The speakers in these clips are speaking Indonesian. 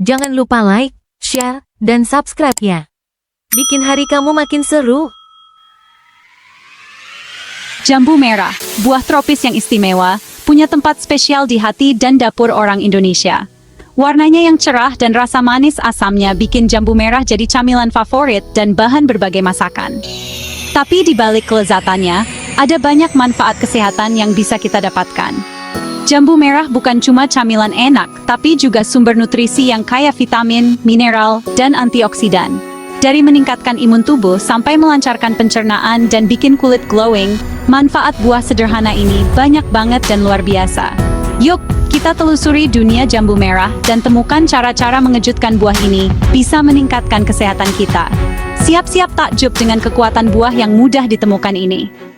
Jangan lupa like, share, dan subscribe ya. Bikin hari kamu makin seru. Jambu merah, buah tropis yang istimewa, punya tempat spesial di hati dan dapur orang Indonesia. Warnanya yang cerah dan rasa manis asamnya bikin jambu merah jadi camilan favorit dan bahan berbagai masakan. Tapi di balik kelezatannya, ada banyak manfaat kesehatan yang bisa kita dapatkan. Jambu merah bukan cuma camilan enak, tapi juga sumber nutrisi yang kaya vitamin, mineral, dan antioksidan. Dari meningkatkan imun tubuh sampai melancarkan pencernaan dan bikin kulit glowing, manfaat buah sederhana ini banyak banget dan luar biasa. Yuk, kita telusuri dunia jambu merah dan temukan cara-cara mengejutkan buah ini bisa meningkatkan kesehatan kita. Siap-siap takjub dengan kekuatan buah yang mudah ditemukan ini.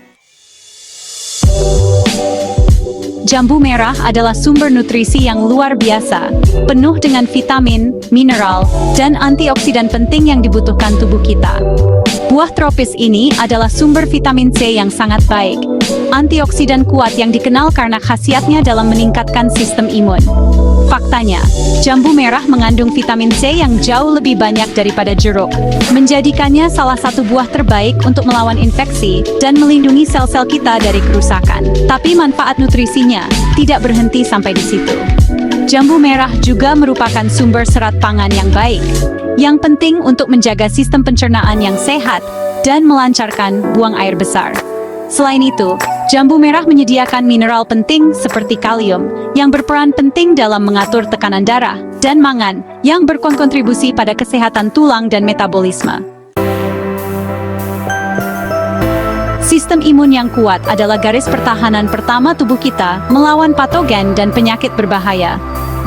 Jambu merah adalah sumber nutrisi yang luar biasa, penuh dengan vitamin, mineral, dan antioksidan penting yang dibutuhkan tubuh kita. Buah tropis ini adalah sumber vitamin C yang sangat baik, antioksidan kuat yang dikenal karena khasiatnya dalam meningkatkan sistem imun. Faktanya, jambu merah mengandung vitamin C yang jauh lebih banyak daripada jeruk, menjadikannya salah satu buah terbaik untuk melawan infeksi dan melindungi sel-sel kita dari kerusakan. Tapi manfaat nutrisinya tidak berhenti sampai di situ. Jambu merah juga merupakan sumber serat pangan yang baik, yang penting untuk menjaga sistem pencernaan yang sehat dan melancarkan buang air besar. Selain itu, jambu merah menyediakan mineral penting seperti kalium yang berperan penting dalam mengatur tekanan darah dan mangan yang berkontribusi pada kesehatan tulang dan metabolisme. Sistem imun yang kuat adalah garis pertahanan pertama tubuh kita melawan patogen dan penyakit berbahaya.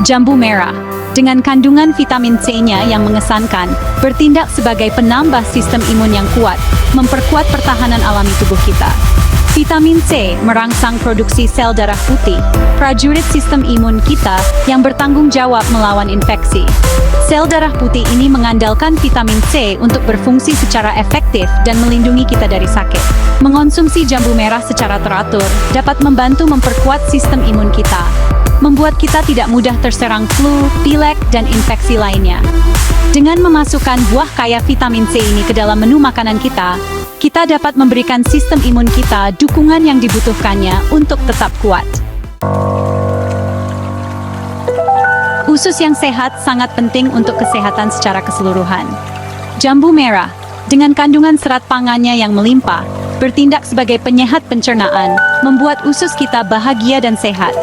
Jambu merah, dengan kandungan vitamin C-nya yang mengesankan, bertindak sebagai penambah sistem imun yang kuat, memperkuat pertahanan alami tubuh kita. Vitamin C merangsang produksi sel darah putih, prajurit sistem imun kita yang bertanggung jawab melawan infeksi. Sel darah putih ini mengandalkan vitamin C untuk berfungsi secara efektif dan melindungi kita dari sakit. Mengonsumsi jambu merah secara teratur dapat membantu memperkuat sistem imun kita, membuat kita tidak mudah terserang flu, pilek, dan infeksi lainnya. Dengan memasukkan buah kaya vitamin C ini ke dalam menu makanan kita dapat memberikan sistem imun kita dukungan yang dibutuhkannya untuk tetap kuat. Usus yang sehat sangat penting untuk kesehatan secara keseluruhan. Jambu merah, dengan kandungan serat pangannya yang melimpah, bertindak sebagai penyehat pencernaan, membuat usus kita bahagia dan sehat.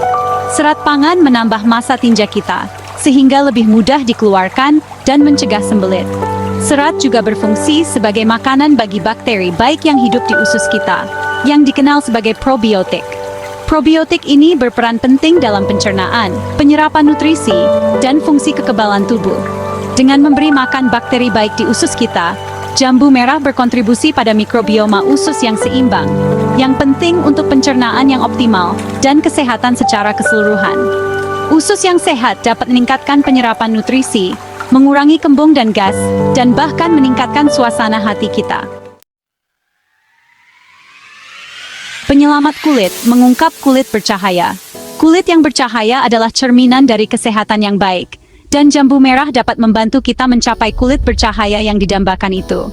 Serat pangan menambah massa tinja kita, sehingga lebih mudah dikeluarkan dan mencegah sembelit. Serat juga berfungsi sebagai makanan bagi bakteri baik yang hidup di usus kita, yang dikenal sebagai probiotik. Probiotik ini berperan penting dalam pencernaan, penyerapan nutrisi, dan fungsi kekebalan tubuh. Dengan memberi makan bakteri baik di usus kita, jambu merah berkontribusi pada mikrobioma usus yang seimbang, yang penting untuk pencernaan yang optimal dan kesehatan secara keseluruhan. Usus yang sehat dapat meningkatkan penyerapan nutrisi, mengurangi kembung dan gas, dan bahkan meningkatkan suasana hati kita. Penyelamat kulit mengungkap kulit bercahaya. Kulit yang bercahaya adalah cerminan dari kesehatan yang baik, dan jambu merah dapat membantu kita mencapai kulit bercahaya yang didambakan itu.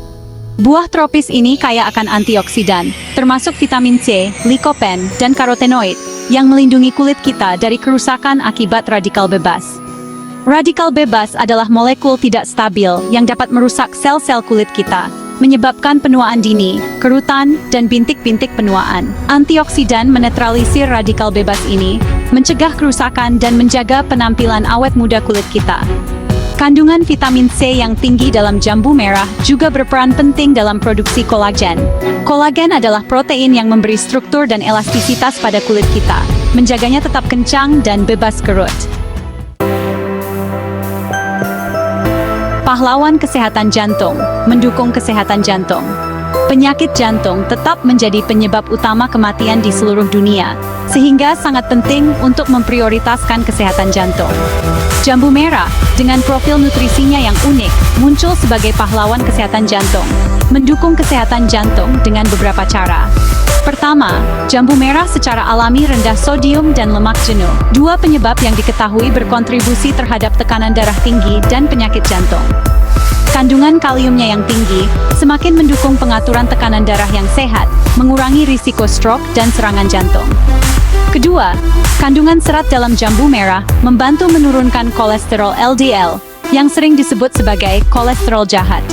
Buah tropis ini kaya akan antioksidan, termasuk vitamin C, likopen, dan karotenoid, yang melindungi kulit kita dari kerusakan akibat radikal bebas. Radikal bebas adalah molekul tidak stabil yang dapat merusak sel-sel kulit kita, menyebabkan penuaan dini, kerutan, dan bintik-bintik penuaan. Antioksidan menetralisir radikal bebas ini, mencegah kerusakan dan menjaga penampilan awet muda kulit kita. Kandungan vitamin C yang tinggi dalam jambu merah juga berperan penting dalam produksi kolagen. Kolagen adalah protein yang memberi struktur dan elastisitas pada kulit kita, menjaganya tetap kencang dan bebas kerut. Pahlawan kesehatan jantung, mendukung kesehatan jantung. Penyakit jantung tetap menjadi penyebab utama kematian di seluruh dunia, sehingga sangat penting untuk memprioritaskan kesehatan jantung. Jambu merah, dengan profil nutrisinya yang unik, muncul sebagai pahlawan kesehatan jantung, mendukung kesehatan jantung dengan beberapa cara. Pertama, jambu merah secara alami rendah sodium dan lemak jenuh. Dua penyebab yang diketahui berkontribusi terhadap tekanan darah tinggi dan penyakit jantung. Kandungan kaliumnya yang tinggi semakin mendukung pengaturan tekanan darah yang sehat, mengurangi risiko stroke dan serangan jantung. Kedua, kandungan serat dalam jambu merah membantu menurunkan kolesterol LDL, yang sering disebut sebagai kolesterol jahat.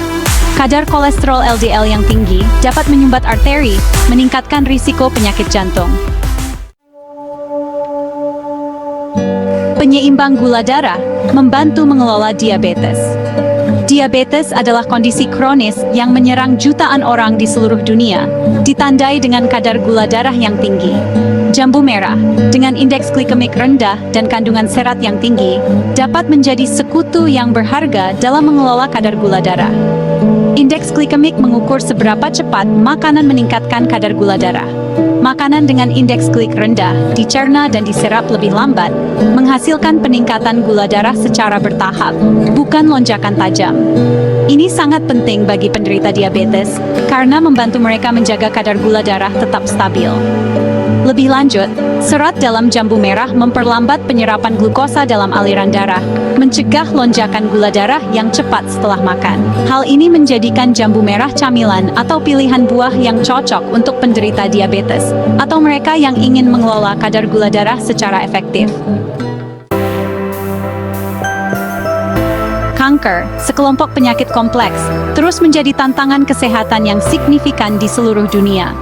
Kadar kolesterol LDL yang tinggi dapat menyumbat arteri, meningkatkan risiko penyakit jantung. Penyeimbang gula darah membantu mengelola diabetes. Diabetes adalah kondisi kronis yang menyerang jutaan orang di seluruh dunia, ditandai dengan kadar gula darah yang tinggi. Jambu merah, dengan indeks glikemik rendah dan kandungan serat yang tinggi, dapat menjadi sekutu yang berharga dalam mengelola kadar gula darah. Indeks glikemik mengukur seberapa cepat makanan meningkatkan kadar gula darah. Makanan dengan indeks glik rendah, dicerna dan diserap lebih lambat, menghasilkan peningkatan gula darah secara bertahap, bukan lonjakan tajam. Ini sangat penting bagi penderita diabetes, karena membantu mereka menjaga kadar gula darah tetap stabil. Lebih lanjut, serat dalam jambu merah memperlambat penyerapan glukosa dalam aliran darah, mencegah lonjakan gula darah yang cepat setelah makan. Hal ini menjadikan jambu merah camilan atau pilihan buah yang cocok untuk penderita diabetes, atau mereka yang ingin mengelola kadar gula darah secara efektif. Kanker, sekelompok penyakit kompleks, terus menjadi tantangan kesehatan yang signifikan di seluruh dunia.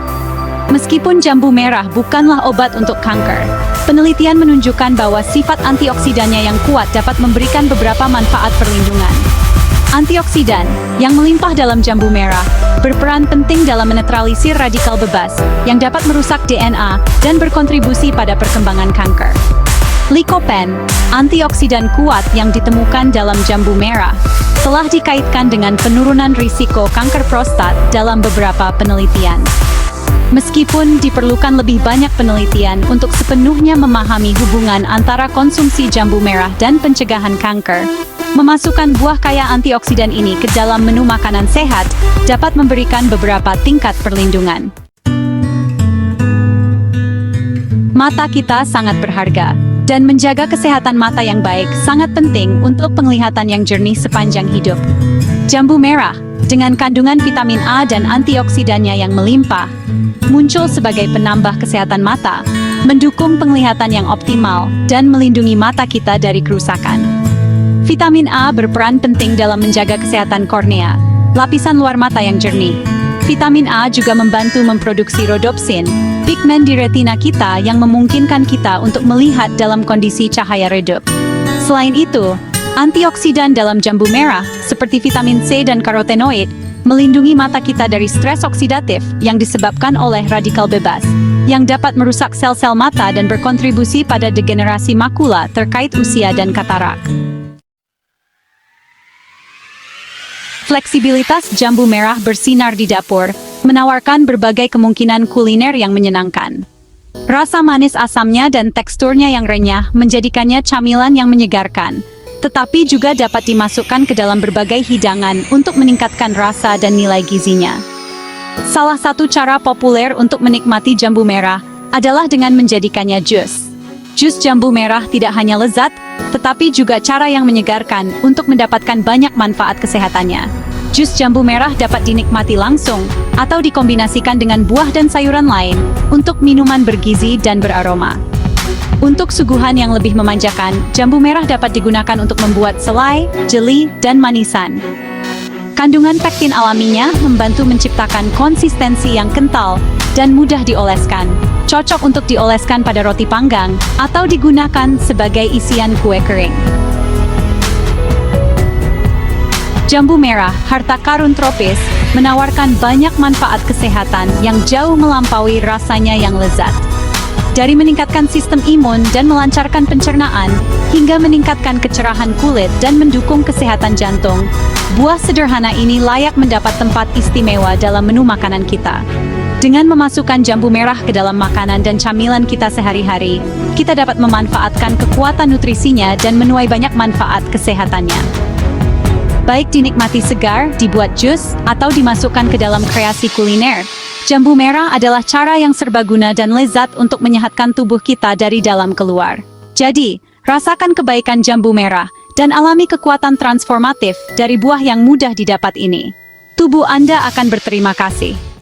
Meskipun jambu merah bukanlah obat untuk kanker, penelitian menunjukkan bahwa sifat antioksidannya yang kuat dapat memberikan beberapa manfaat perlindungan. Antioksidan, yang melimpah dalam jambu merah, berperan penting dalam menetralisir radikal bebas, yang dapat merusak DNA dan berkontribusi pada perkembangan kanker. Lycopene, antioksidan kuat yang ditemukan dalam jambu merah, telah dikaitkan dengan penurunan risiko kanker prostat dalam beberapa penelitian. Meskipun diperlukan lebih banyak penelitian untuk sepenuhnya memahami hubungan antara konsumsi jambu merah dan pencegahan kanker, memasukkan buah kaya antioksidan ini ke dalam menu makanan sehat dapat memberikan beberapa tingkat perlindungan. Mata kita sangat berharga, dan menjaga kesehatan mata yang baik sangat penting untuk penglihatan yang jernih sepanjang hidup. Jambu merah, dengan kandungan vitamin A dan antioksidannya yang melimpah, muncul sebagai penambah kesehatan mata, mendukung penglihatan yang optimal, dan melindungi mata kita dari kerusakan. Vitamin A berperan penting dalam menjaga kesehatan kornea, lapisan luar mata yang jernih. Vitamin A juga membantu memproduksi rhodopsin, pigmen di retina kita yang memungkinkan kita untuk melihat dalam kondisi cahaya redup. Selain itu, antioksidan dalam jambu merah, seperti vitamin C dan karotenoid, melindungi mata kita dari stres oksidatif yang disebabkan oleh radikal bebas, yang dapat merusak sel-sel mata dan berkontribusi pada degenerasi makula terkait usia dan katarak. Fleksibilitas jambu merah bersinar di dapur, menawarkan berbagai kemungkinan kuliner yang menyenangkan. Rasa manis asamnya dan teksturnya yang renyah menjadikannya camilan yang menyegarkan, tetapi juga dapat dimasukkan ke dalam berbagai hidangan untuk meningkatkan rasa dan nilai gizinya. Salah satu cara populer untuk menikmati jambu merah adalah dengan menjadikannya jus. Jus jambu merah tidak hanya lezat, tetapi juga cara yang menyegarkan untuk mendapatkan banyak manfaat kesehatannya. Jus jambu merah dapat dinikmati langsung, atau dikombinasikan dengan buah dan sayuran lain, untuk minuman bergizi dan beraroma. Untuk suguhan yang lebih memanjakan, jambu merah dapat digunakan untuk membuat selai, jeli, dan manisan. Kandungan pektin alaminya membantu menciptakan konsistensi yang kental dan mudah dioleskan. Cocok untuk dioleskan pada roti panggang atau digunakan sebagai isian kue kering. Jambu merah, harta karun tropis, menawarkan banyak manfaat kesehatan yang jauh melampaui rasanya yang lezat. Dari meningkatkan sistem imun dan melancarkan pencernaan, hingga meningkatkan kecerahan kulit dan mendukung kesehatan jantung, buah sederhana ini layak mendapat tempat istimewa dalam menu makanan kita. Dengan memasukkan jambu merah ke dalam makanan dan camilan kita sehari-hari, kita dapat memanfaatkan kekuatan nutrisinya dan menuai banyak manfaat kesehatannya. Baik dinikmati segar, dibuat jus, atau dimasukkan ke dalam kreasi kuliner, Jambu merah adalah cara yang serbaguna dan lezat untuk menyehatkan tubuh kita dari dalam keluar. Jadi, rasakan kebaikan jambu merah dan alami kekuatan transformatif dari buah yang mudah didapat ini. Tubuh Anda akan berterima kasih.